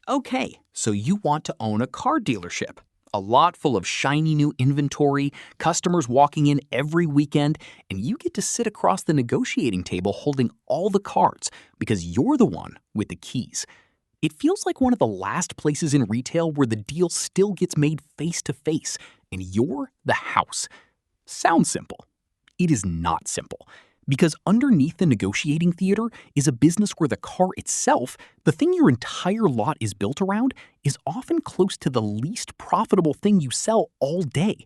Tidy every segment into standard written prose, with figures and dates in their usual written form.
Okay, so you want to own a car dealership. A lot full of shiny new inventory, customers walking in every weekend, and you get to sit across the negotiating table holding all the cards because you're the one with the keys. It feels like one of the last places in retail where the deal still gets made face to face, and you're the house. Sounds simple. It is not simple. Because underneath the negotiating theater is a business where the car itself, the thing your entire lot is built around, is often close to the least profitable thing you sell all day.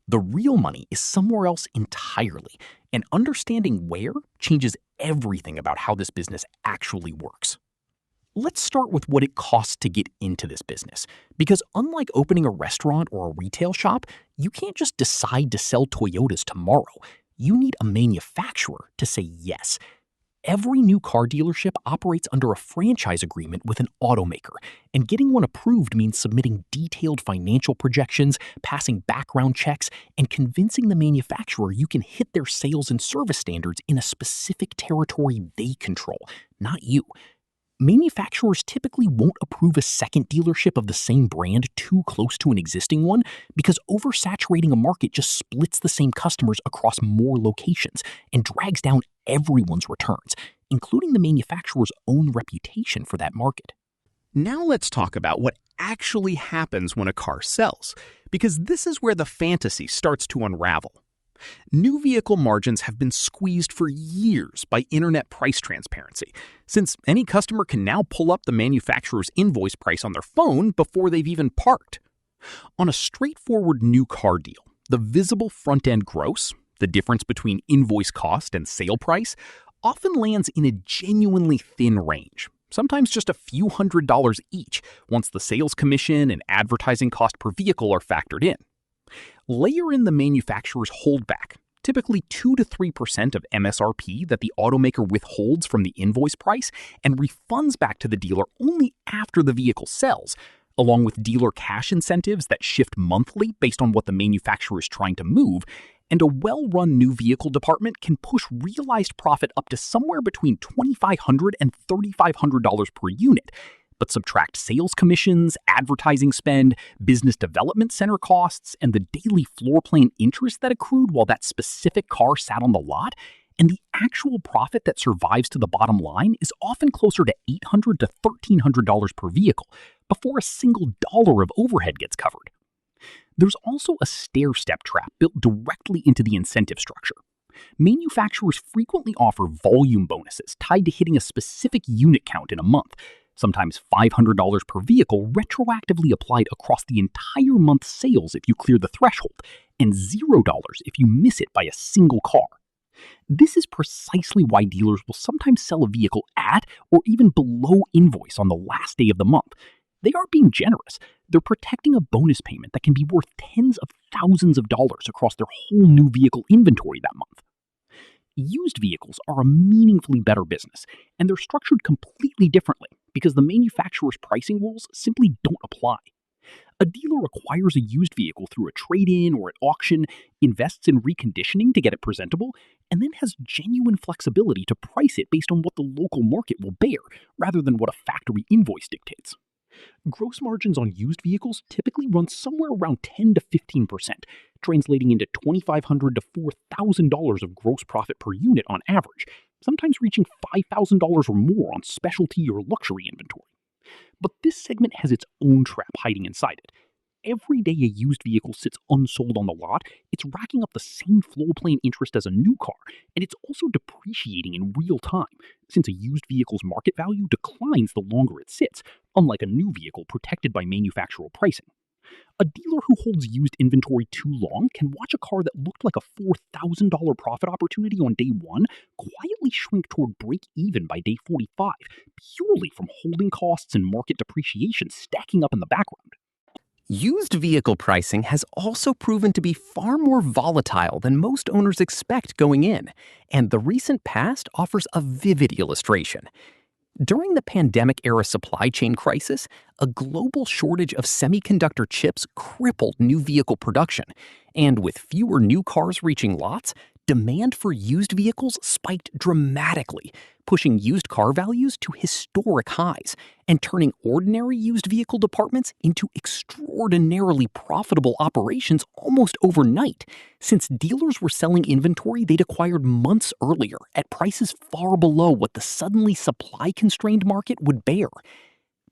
The real money is somewhere else entirely, and understanding where changes everything about how this business actually works. Let's start with what it costs to get into this business, because unlike opening a restaurant or a retail shop, you can't just decide to sell Toyotas tomorrow. You need a manufacturer to say yes. Every new car dealership operates under a franchise agreement with an automaker, and getting one approved means submitting detailed financial projections, passing background checks, and convincing the manufacturer you can hit their sales and service standards in a specific territory they control, not you. Manufacturers typically won't approve a second dealership of the same brand too close to an existing one because oversaturating a market just splits the same customers across more locations and drags down everyone's returns, including the manufacturer's own reputation for that market. Now let's talk about what actually happens when a car sells, because this is where the fantasy starts to unravel. New vehicle margins have been squeezed for years by internet price transparency, since any customer can now pull up the manufacturer's invoice price on their phone before they've even parked. On a straightforward new car deal, the visible front-end gross, the difference between invoice cost and sale price, often lands in a genuinely thin range, sometimes just a few $100s each once the sales commission and advertising cost per vehicle are factored in. Layer in the manufacturer's holdback, typically 2 to 3% of MSRP that the automaker withholds from the invoice price and refunds back to the dealer only after the vehicle sells, along with dealer cash incentives that shift monthly based on what the manufacturer is trying to move, and a well-run new vehicle department can push realized profit up to somewhere between $2,500 and $3,500 per unit. But subtract sales commissions, advertising spend, business development center costs, and the daily floor plan interest that accrued while that specific car sat on the lot, and the actual profit that survives to the bottom line is often closer to $800 to $1,300 per vehicle before a single dollar of overhead gets covered. There's also a stair-step trap built directly into the incentive structure. Manufacturers frequently offer volume bonuses tied to hitting a specific unit count in a month, sometimes $500 per vehicle retroactively applied across the entire month's sales if you clear the threshold, and $0 if you miss it by a single car. This is precisely why dealers will sometimes sell a vehicle at or even below invoice on the last day of the month. They aren't being generous. They're protecting a bonus payment that can be worth tens of thousands of dollars across their whole new vehicle inventory that month. Used vehicles are a meaningfully better business, and they're structured completely differently because the manufacturer's pricing rules simply don't apply. A dealer acquires a used vehicle through a trade-in or an auction, invests in reconditioning to get it presentable, and then has genuine flexibility to price it based on what the local market will bear, rather than what a factory invoice dictates. Gross margins on used vehicles typically run somewhere around 10 to 15%, translating into $2,500 to $4,000 of gross profit per unit on average, sometimes reaching $5,000 or more on specialty or luxury inventory. But this segment has its own trap hiding inside it. Every day a used vehicle sits unsold on the lot, it's racking up the same floor plan interest as a new car, and it's also depreciating in real time, since a used vehicle's market value declines the longer it sits, unlike a new vehicle protected by manufacturer pricing. A dealer who holds used inventory too long can watch a car that looked like a $4,000 profit opportunity on day one quietly shrink toward break even by day 45, purely from holding costs and market depreciation stacking up in the background. Used vehicle pricing has also proven to be far more volatile than most owners expect going in, and the recent past offers a vivid illustration. During the pandemic-era supply chain crisis, a global shortage of semiconductor chips crippled new vehicle production, and with fewer new cars reaching lots, demand for used vehicles spiked dramatically, pushing used car values to historic highs and turning ordinary used vehicle departments into extraordinarily profitable operations almost overnight, since dealers were selling inventory they'd acquired months earlier at prices far below what the suddenly supply-constrained market would bear.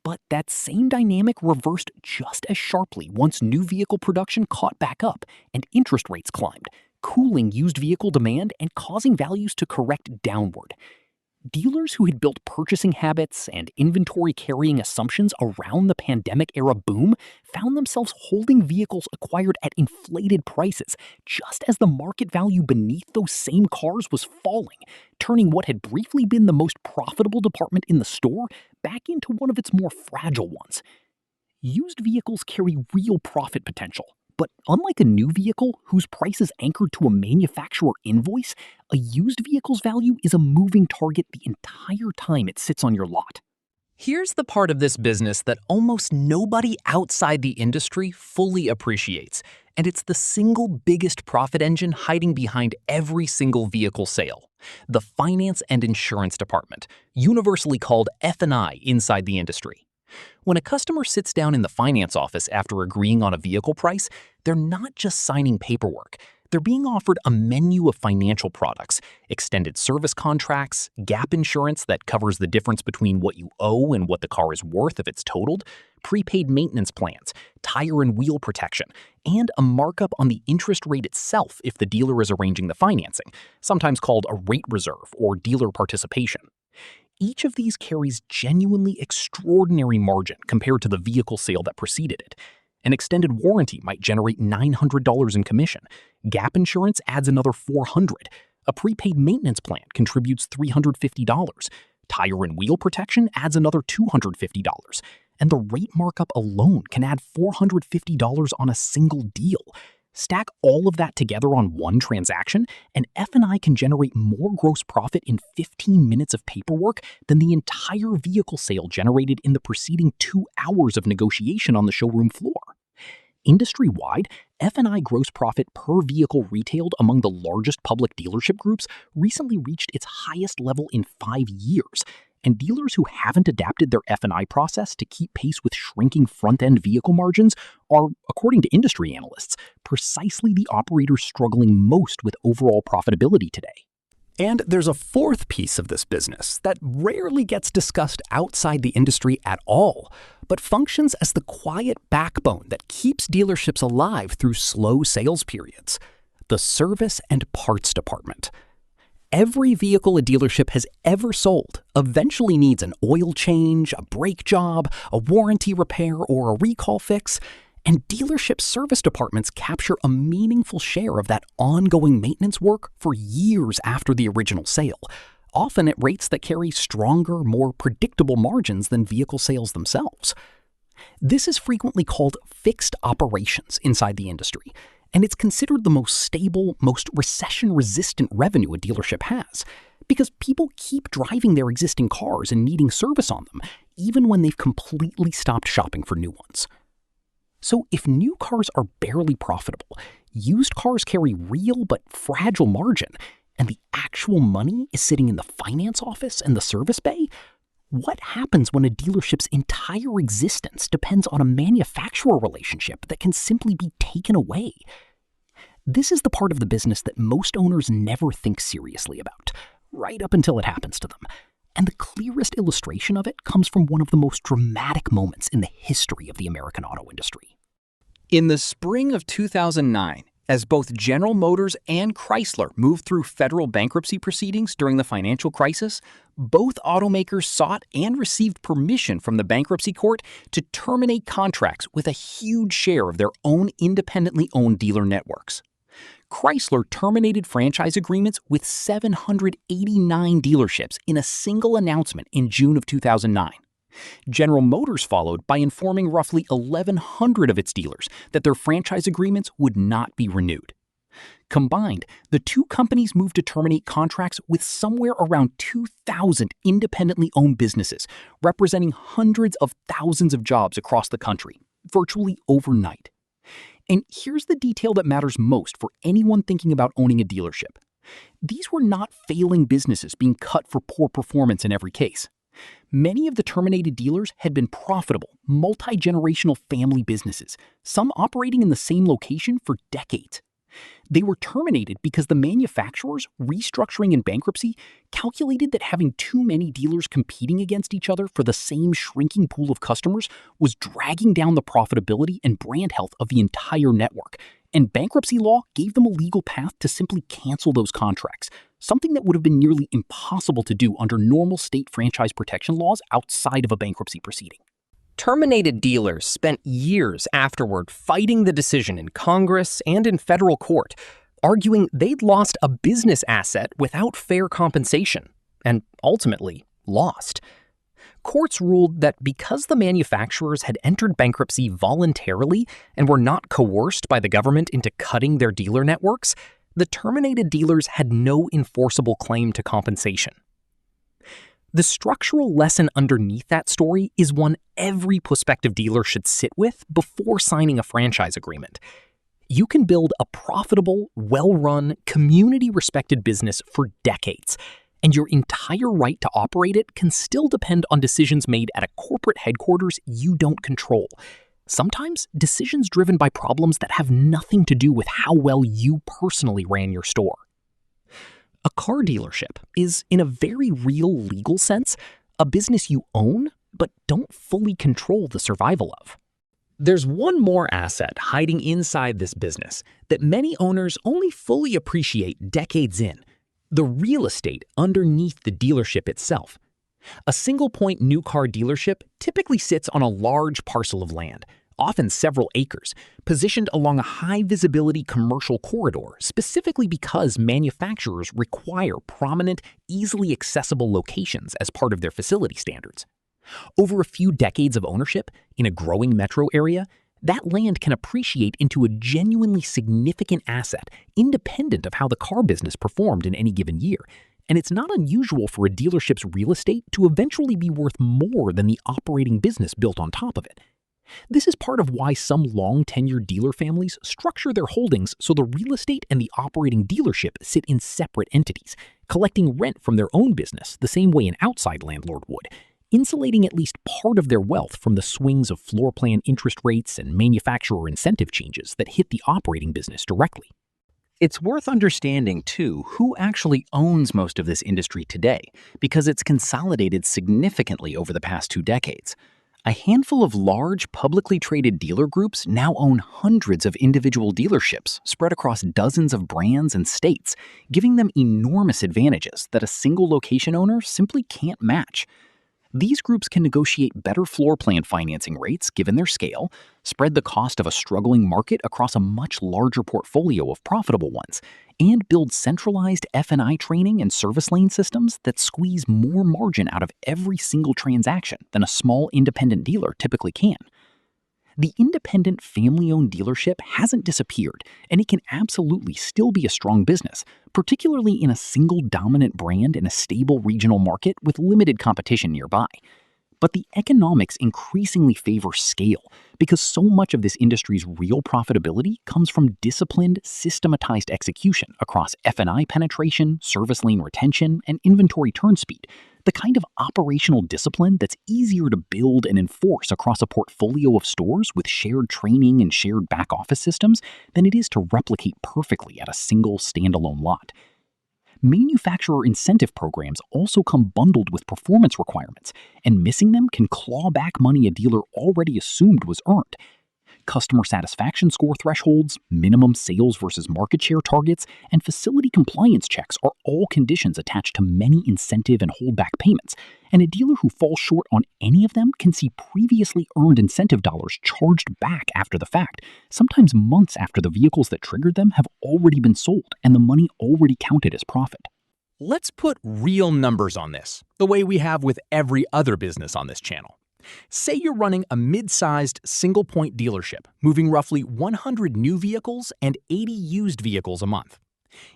But that same dynamic reversed just as sharply once new vehicle production caught back up and interest rates climbed, cooling used vehicle demand and causing values to correct downward. Dealers who had built purchasing habits and inventory carrying assumptions around the pandemic-era boom found themselves holding vehicles acquired at inflated prices just as the market value beneath those same cars was falling, turning what had briefly been the most profitable department in the store back into one of its more fragile ones. Used vehicles carry real profit potential. But unlike a new vehicle, whose price is anchored to a manufacturer invoice, a used vehicle's value is a moving target the entire time it sits on your lot. Here's the part of this business that almost nobody outside the industry fully appreciates, and it's the single biggest profit engine hiding behind every single vehicle sale: the finance and insurance department, universally called F&I inside the industry. When a customer sits down in the finance office after agreeing on a vehicle price, they're not just signing paperwork. They're being offered a menu of financial products: extended service contracts, gap insurance that covers the difference between what you owe and what the car is worth if it's totaled, prepaid maintenance plans, tire and wheel protection, and a markup on the interest rate itself if the dealer is arranging the financing, sometimes called a rate reserve or dealer participation. Each of these carries genuinely extraordinary margin compared to the vehicle sale that preceded it. An extended warranty might generate $900 in commission. Gap insurance adds another $400. A prepaid maintenance plan contributes $350. Tire and wheel protection adds another $250. And the rate markup alone can add $450 on a single deal. Stack all of that together on one transaction, and F&I can generate more gross profit in 15 minutes of paperwork than the entire vehicle sale generated in the preceding 2 hours of negotiation on the showroom floor. Industry-wide, F&I gross profit per vehicle retailed among the largest public dealership groups recently reached its highest level in 5 years, and dealers who haven't adapted their F&I process to keep pace with shrinking front-end vehicle margins are, according to industry analysts, precisely the operators struggling most with overall profitability today. And there's a fourth piece of this business that rarely gets discussed outside the industry at all, but functions as the quiet backbone that keeps dealerships alive through slow sales periods: the service and parts department. Every vehicle a dealership has ever sold eventually needs an oil change, a brake job, a warranty repair, or a recall fix, and dealership service departments capture a meaningful share of that ongoing maintenance work for years after the original sale, often at rates that carry stronger, more predictable margins than vehicle sales themselves. This is frequently called fixed operations inside the industry, and it's considered the most stable, most recession-resistant revenue a dealership has, because people keep driving their existing cars and needing service on them, even when they've completely stopped shopping for new ones. So if new cars are barely profitable, used cars carry real but fragile margin, and the actual money is sitting in the finance office and the service bay, what happens when a dealership's entire existence depends on a manufacturer relationship that can simply be taken away? This is the part of the business that most owners never think seriously about, right up until it happens to them. And the clearest illustration of it comes from one of the most dramatic moments in the history of the American auto industry. In the spring of 2009, as both General Motors and Chrysler moved through federal bankruptcy proceedings during the financial crisis, both automakers sought and received permission from the bankruptcy court to terminate contracts with a huge share of their own independently owned dealer networks. Chrysler terminated franchise agreements with 789 dealerships in a single announcement in June of 2009. General Motors followed by informing roughly 1,100 of its dealers that their franchise agreements would not be renewed. Combined, the two companies moved to terminate contracts with somewhere around 2,000 independently owned businesses, representing hundreds of thousands of jobs across the country, virtually overnight. And here's the detail that matters most for anyone thinking about owning a dealership. These were not failing businesses being cut for poor performance in every case. Many of the terminated dealers had been profitable, multi-generational family businesses, some operating in the same location for decades. They were terminated because the manufacturers, restructuring in bankruptcy, calculated that having too many dealers competing against each other for the same shrinking pool of customers was dragging down the profitability and brand health of the entire network, and bankruptcy law gave them a legal path to simply cancel those contracts, something that would have been nearly impossible to do under normal state franchise protection laws outside of a bankruptcy proceeding. Terminated dealers spent years afterward fighting the decision in Congress and in federal court, arguing they'd lost a business asset without fair compensation, and ultimately lost. Courts ruled that because the manufacturers had entered bankruptcy voluntarily and were not coerced by the government into cutting their dealer networks, the terminated dealers had no enforceable claim to compensation. The structural lesson underneath that story is one every prospective dealer should sit with before signing a franchise agreement. You can build a profitable, well-run, community-respected business for decades, and your entire right to operate it can still depend on decisions made at a corporate headquarters you don't control. Sometimes decisions driven by problems that have nothing to do with how well you personally ran your store. A car dealership is, in a very real legal sense, a business you own but don't fully control the survival of. There's one more asset hiding inside this business that many owners only fully appreciate decades in: the real estate underneath the dealership itself. A single-point new car dealership typically sits on a large parcel of land, often several acres, positioned along a high-visibility commercial corridor specifically because manufacturers require prominent, easily accessible locations as part of their facility standards. Over a few decades of ownership in a growing metro area, that land can appreciate into a genuinely significant asset independent of how the car business performed in any given year, and it's not unusual for a dealership's real estate to eventually be worth more than the operating business built on top of it. This is part of why some long-tenured dealer families structure their holdings so the real estate and the operating dealership sit in separate entities, collecting rent from their own business the same way an outside landlord would, insulating at least part of their wealth from the swings of floor plan interest rates and manufacturer incentive changes that hit the operating business directly. It's worth understanding, too, who actually owns most of this industry today, because it's consolidated significantly over the past 2 decades. A handful of large, publicly traded dealer groups now own hundreds of individual dealerships spread across dozens of brands and states, giving them enormous advantages that a single location owner simply can't match. These groups can negotiate better floor plan financing rates given their scale, spread the cost of a struggling market across a much larger portfolio of profitable ones, and build centralized F&I training and service lane systems that squeeze more margin out of every single transaction than a small independent dealer typically can. The independent family-owned dealership hasn't disappeared, and it can absolutely still be a strong business, particularly in a single dominant brand in a stable regional market with limited competition nearby. But the economics increasingly favor scale because so much of this industry's real profitability comes from disciplined, systematized execution across F&I penetration, service lane retention, and inventory turn speed, the kind of operational discipline that's easier to build and enforce across a portfolio of stores with shared training and shared back-office systems than it is to replicate perfectly at a single standalone lot. Manufacturer incentive programs also come bundled with performance requirements, and missing them can claw back money a dealer already assumed was earned. Customer satisfaction score thresholds, minimum sales versus market share targets, and facility compliance checks are all conditions attached to many incentive and holdback payments, and a dealer who falls short on any of them can see previously earned incentive dollars charged back after the fact, sometimes months after the vehicles that triggered them have already been sold and the money already counted as profit. Let's put real numbers on this, the way we have with every other business on this channel. Say you're running a mid-sized single-point dealership, moving roughly 100 new vehicles and 80 used vehicles a month.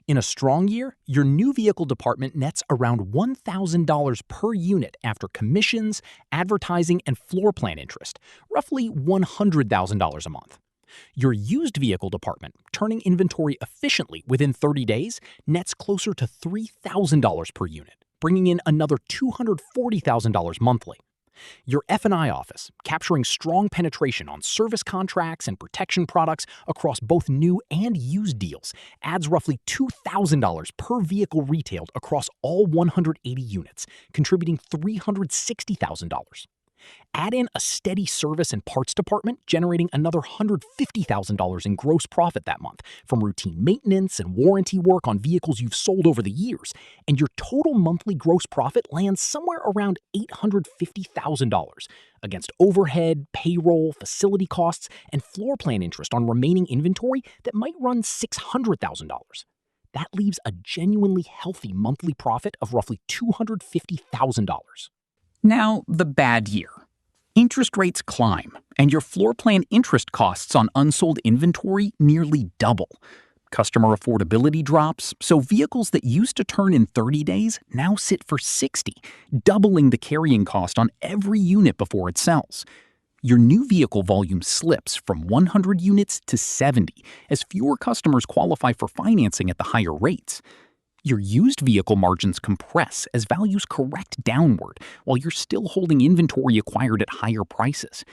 In a strong year, your new vehicle department nets around $1,000 per unit after commissions, advertising, and floor plan interest, roughly $100,000 a month. Your used vehicle department, turning inventory efficiently within 30 days, nets closer to $3,000 per unit, bringing in another $240,000 monthly. Your F&I office, capturing strong penetration on service contracts and protection products across both new and used deals, adds roughly $2,000 per vehicle retailed across all 180 units, contributing $360,000. Add in a steady service and parts department, generating another $150,000 in gross profit that month from routine maintenance and warranty work on vehicles you've sold over the years, and your total monthly gross profit lands somewhere around $850,000 against overhead, payroll, facility costs, and floor plan interest on remaining inventory that might run $600,000. That leaves a genuinely healthy monthly profit of roughly $250,000. Now, the bad year. Interest rates climb, and your floor plan interest costs on unsold inventory nearly double. Customer affordability drops, so vehicles that used to turn in 30 days now sit for 60, doubling the carrying cost on every unit before it sells. Your new vehicle volume slips from 100 units to 70, as fewer customers qualify for financing at the higher rates. Your used vehicle margins compress as values correct downward while you're still holding inventory acquired at higher prices.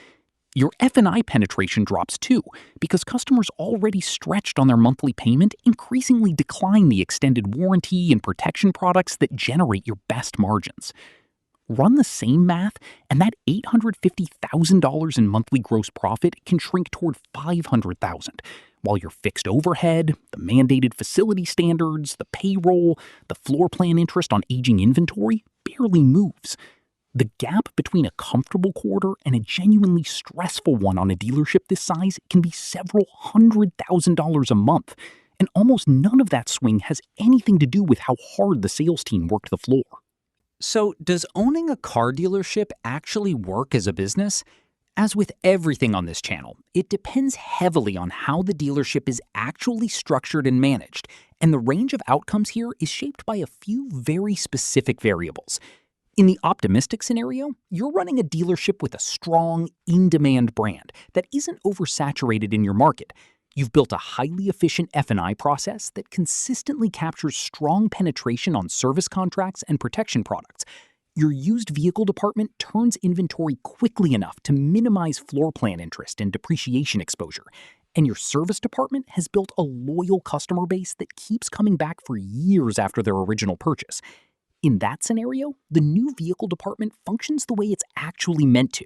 Your F&I penetration drops too because customers already stretched on their monthly payment increasingly decline the extended warranty and protection products that generate your best margins. Run the same math, and that $850,000 in monthly gross profit can shrink toward $500,000, while your fixed overhead, the mandated facility standards, the payroll, the floor plan interest on aging inventory barely moves. The gap between a comfortable quarter and a genuinely stressful one on a dealership this size can be several $100,000 a month, and almost none of that swing has anything to do with how hard the sales team worked the floor. So, does owning a car dealership actually work as a business? As with everything on this channel, it depends heavily on how the dealership is actually structured and managed, and the range of outcomes here is shaped by a few very specific variables. In the optimistic scenario, you're running a dealership with a strong, in-demand brand that isn't oversaturated in your market. You've built a highly efficient F&I process that consistently captures strong penetration on service contracts and protection products. Your used vehicle department turns inventory quickly enough to minimize floor plan interest and depreciation exposure. And your service department has built a loyal customer base that keeps coming back for years after their original purchase. In that scenario, the new vehicle department functions the way it's actually meant to.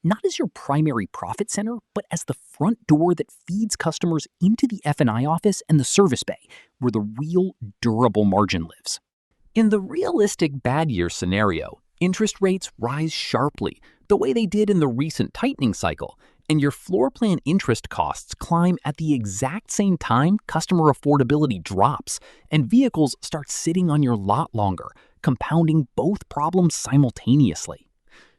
Not as your primary profit center, but as the front door that feeds customers into the F&I office and the service bay, where the real, durable margin lives. In the realistic bad year scenario, interest rates rise sharply, the way they did in the recent tightening cycle, and your floor plan interest costs climb at the exact same time customer affordability drops, and vehicles start sitting on your lot longer, compounding both problems simultaneously.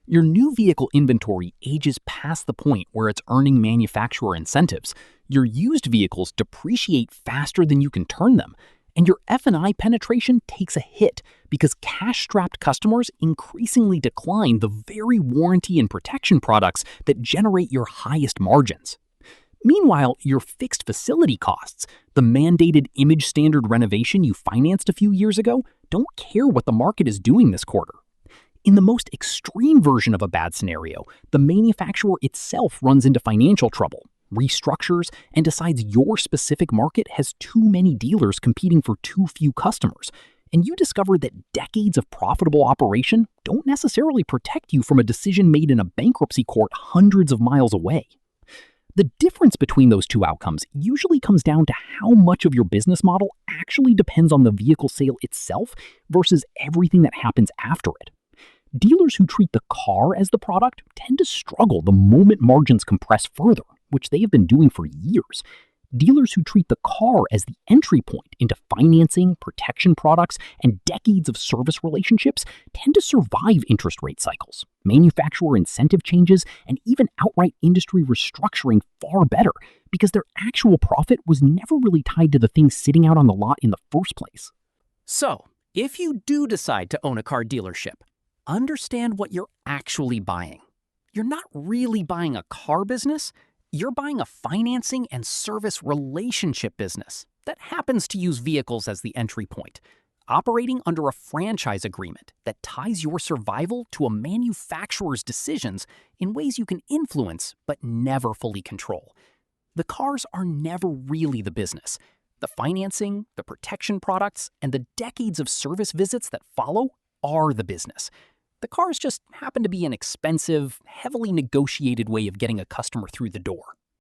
Your new vehicle inventory ages past the point where it's earning manufacturer incentives, your used vehicles depreciate faster than you can turn them, and your F&I penetration takes a hit because cash-strapped customers increasingly decline the very warranty and protection products that generate your highest margins. Meanwhile, your fixed facility costs, the mandated image standard renovation you financed a few years ago, don't care what the market is doing this quarter. In the most extreme version of a bad scenario, the manufacturer itself runs into financial trouble, restructures, and decides your specific market has too many dealers competing for too few customers, and you discover that decades of profitable operation don't necessarily protect you from a decision made in a bankruptcy court hundreds of miles away. The difference between those two outcomes usually comes down to how much of your business model actually depends on the vehicle sale itself versus everything that happens after it. Dealers who treat the car as the product tend to struggle the moment margins compress further, which they have been doing for years. Dealers who treat the car as the entry point into financing, protection products, and decades of service relationships tend to survive interest rate cycles, manufacturer incentive changes, and even outright industry restructuring far better because their actual profit was never really tied to the thing sitting out on the lot in the first place. So, if you do decide to own a car dealership, understand what you're actually buying. You're not really buying a car business, You're buying a financing and service relationship business that happens to use vehicles as the entry point, operating under a franchise agreement that ties your survival to a manufacturer's decisions in ways you can influence but never fully control. The cars are never really the business. The financing, the protection products, and the decades of service visits that follow are the business. The cars just happen to be an expensive, heavily negotiated way of getting a customer through the door.